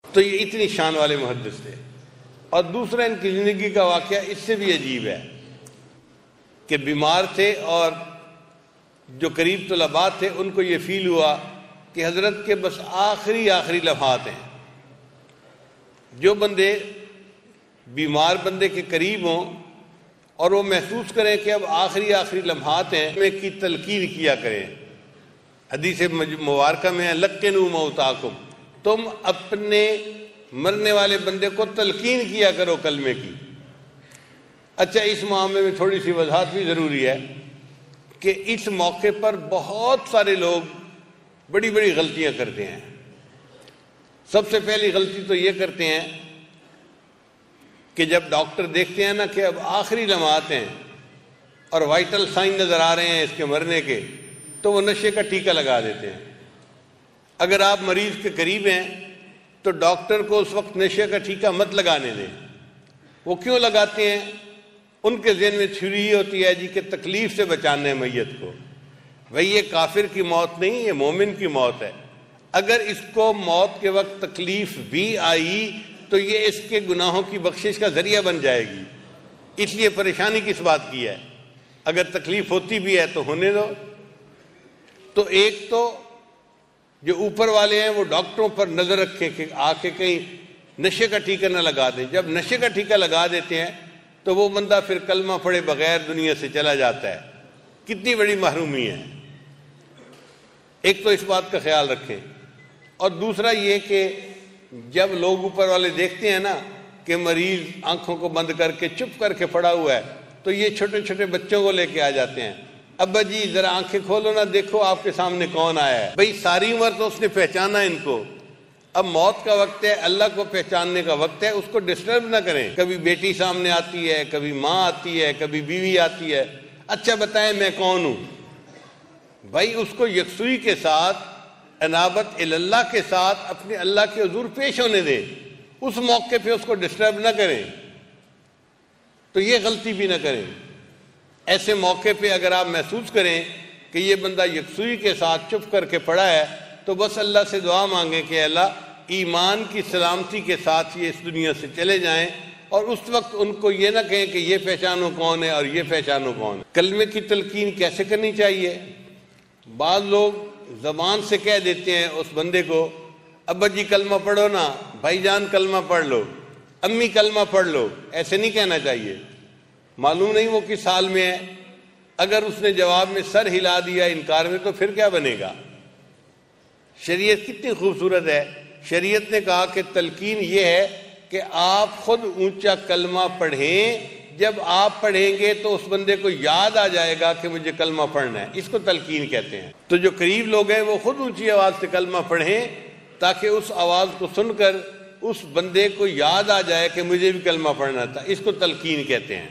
تو یہ اتنی شان والے محدث تھے۔ اور دوسرا ان کی زندگی کا واقعہ اس سے بھی عجیب ہے کہ بیمار تھے اور جو قریب طلباء تھے ان کو یہ فیل ہوا کہ حضرت کے بس آخری لمحات ہیں۔ جو بندے بیمار بندے کے قریب ہوں اور وہ محسوس کریں کہ اب آخری لمحات ہیں، میں کی تلقین کیا کریں۔ حدیث مبارکہ میں ہے لقنوا موتاکم، تم اپنے مرنے والے بندے کو تلقین کیا کرو کلمے کی۔ اچھا، اس معاملے میں تھوڑی سی وضاحت بھی ضروری ہے کہ اس موقع پر بہت سارے لوگ بڑی غلطیاں کرتے ہیں۔ سب سے پہلی غلطی تو یہ کرتے ہیں کہ جب ڈاکٹر دیکھتے ہیں نا کہ اب آخری لمحات ہیں اور وائٹل سائن نظر آ رہے ہیں اس کے مرنے کے، تو وہ نشے کا ٹیکہ لگا دیتے ہیں۔ اگر آپ مریض کے قریب ہیں تو ڈاکٹر کو اس وقت نشے کا ٹیکہ مت لگانے دیں۔ وہ کیوں لگاتے ہیں؟ ان کے ذہن میں چھری ہی ہوتی ہے جی کہ تکلیف سے بچانا ہے میت کو۔ بھئی یہ کافر کی موت نہیں، یہ مومن کی موت ہے۔ اگر اس کو موت کے وقت تکلیف بھی آئی تو یہ اس کے گناہوں کی بخشش کا ذریعہ بن جائے گی، اس لیے پریشانی کس بات کی ہے؟ اگر تکلیف ہوتی بھی ہے تو ہونے دو۔ تو ایک تو جو اوپر والے ہیں وہ ڈاکٹروں پر نظر رکھیں کہ آ کے کہیں نشے کا ٹیکہ نہ لگا دیں۔ جب نشے کا ٹیکہ لگا دیتے ہیں تو وہ بندہ پھر کلمہ پڑھے بغیر دنیا سے چلا جاتا ہے۔ کتنی بڑی محرومی ہے۔ ایک تو اس بات کا خیال رکھیں، اور دوسرا یہ کہ جب لوگ اوپر والے دیکھتے ہیں نا کہ مریض آنکھوں کو بند کر کے چپ کر کے پڑا ہوا ہے تو یہ چھوٹے بچوں کو لے کے آ جاتے ہیں، ابا جی ذرا آنکھیں کھولو نا، دیکھو آپ کے سامنے کون آیا ہے۔ بھئی ساری عمر تو اس نے پہچانا ان کو، اب موت کا وقت ہے، اللہ کو پہچاننے کا وقت ہے، اس کو ڈسٹرب نہ کریں۔ کبھی بیٹی سامنے آتی ہے، کبھی ماں آتی ہے، کبھی بیوی آتی ہے، اچھا بتائیں میں کون ہوں؟ بھائی اس کو یکسوئی کے ساتھ، انابت اللہ کے ساتھ اپنے اللہ کے حضور پیش ہونے دیں، اس موقع پہ اس کو ڈسٹرب نہ کریں۔ تو یہ غلطی بھی نہ کریں۔ ایسے موقع پہ اگر آپ محسوس کریں کہ یہ بندہ یکسوئی کے ساتھ چپ کر کے پڑا ہے تو بس اللہ سے دعا مانگیں کہ اللہ ایمان کی سلامتی کے ساتھ یہ اس دنیا سے چلے جائیں، اور اس وقت ان کو یہ نہ کہیں کہ یہ پہچانو کون ہے اور یہ پہچانو کون ہے۔ کلمے کی تلقین کیسے کرنی چاہیے؟ بعض لوگ زبان سے کہہ دیتے ہیں اس بندے کو ابا جی کلمہ پڑھو نا، بھائی جان کلمہ پڑھ لو، امی کلمہ پڑھ لو۔ ایسے نہیں کہنا چاہیے۔ معلوم نہیں وہ کس حال میں ہے، اگر اس نے جواب میں سر ہلا دیا انکار میں تو پھر کیا بنے گا؟ شریعت کتنی خوبصورت ہے۔ شریعت نے کہا کہ تلقین یہ ہے کہ آپ خود اونچا کلمہ پڑھیں، جب آپ پڑھیں گے تو اس بندے کو یاد آ جائے گا کہ مجھے کلمہ پڑھنا ہے، اس کو تلقین کہتے ہیں۔ تو جو قریب لوگ ہیں وہ خود اونچی آواز سے کلمہ پڑھیں تاکہ اس آواز کو سن کر اس بندے کو یاد آ جائے کہ مجھے بھی کلمہ پڑھنا تھا، اس کو تلقین کہتے ہیں۔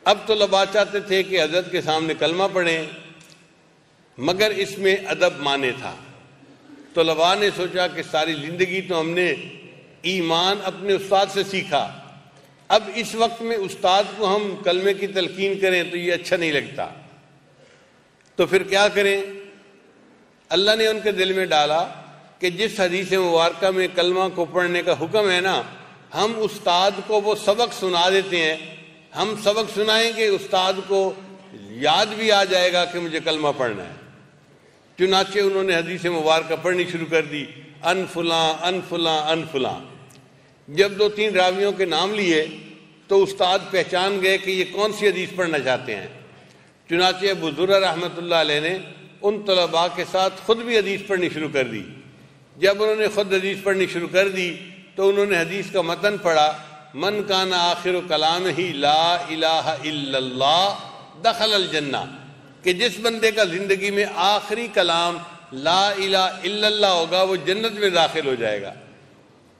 اب تو طلباء چاہتے تھے کہ حضرت کے سامنے کلمہ پڑھیں، مگر اس میں ادب مانے تھا۔ طلباء نے سوچا کہ ساری زندگی تو ہم نے ایمان اپنے استاد سے سیکھا، اب اس وقت میں استاد کو ہم کلمے کی تلقین کریں تو یہ اچھا نہیں لگتا، تو پھر کیا کریں؟ اللہ نے ان کے دل میں ڈالا کہ جس حدیث مبارکہ میں کلمہ کو پڑھنے کا حکم ہے نا، ہم استاد کو وہ سبق سنا دیتے ہیں، ہم سبق سنائیں گے، استاد کو یاد بھی آ جائے گا کہ مجھے کلمہ پڑھنا ہے۔ چنانچہ انہوں نے حدیث مبارکہ پڑھنی شروع کر دی، ان فلاں ان فلاں ان فلاں۔ جب 2-3 راویوں کے نام لیے تو استاد پہچان گئے کہ یہ کون سی حدیث پڑھنا چاہتے ہیں۔ چنانچہ ابو ذر رحمۃ اللہ علیہ نے ان طلباء کے ساتھ خود بھی حدیث پڑھنی شروع کر دی۔ جب انہوں نے خود حدیث پڑھنی شروع کر دی تو انہوں نے حدیث کا متن پڑھا، من کان آخر کلامہ لا الہ الا اللہ دخل الجنہ، کہ جس بندے کا زندگی میں آخری کلام لا الہ الا اللہ ہوگا وہ جنت میں داخل ہو جائے گا۔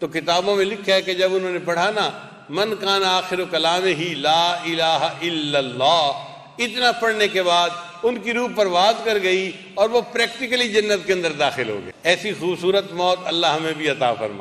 تو کتابوں میں لکھا ہے کہ جب انہوں نے پڑھا نا من کان آخر کلامہ لا الہ الا اللہ، اتنا پڑھنے کے بعد ان کی روح پرواز کر گئی اور وہ پریکٹیکلی جنت کے اندر داخل ہو گئے۔ ایسی خوبصورت موت اللہ ہمیں بھی عطا فرمائے۔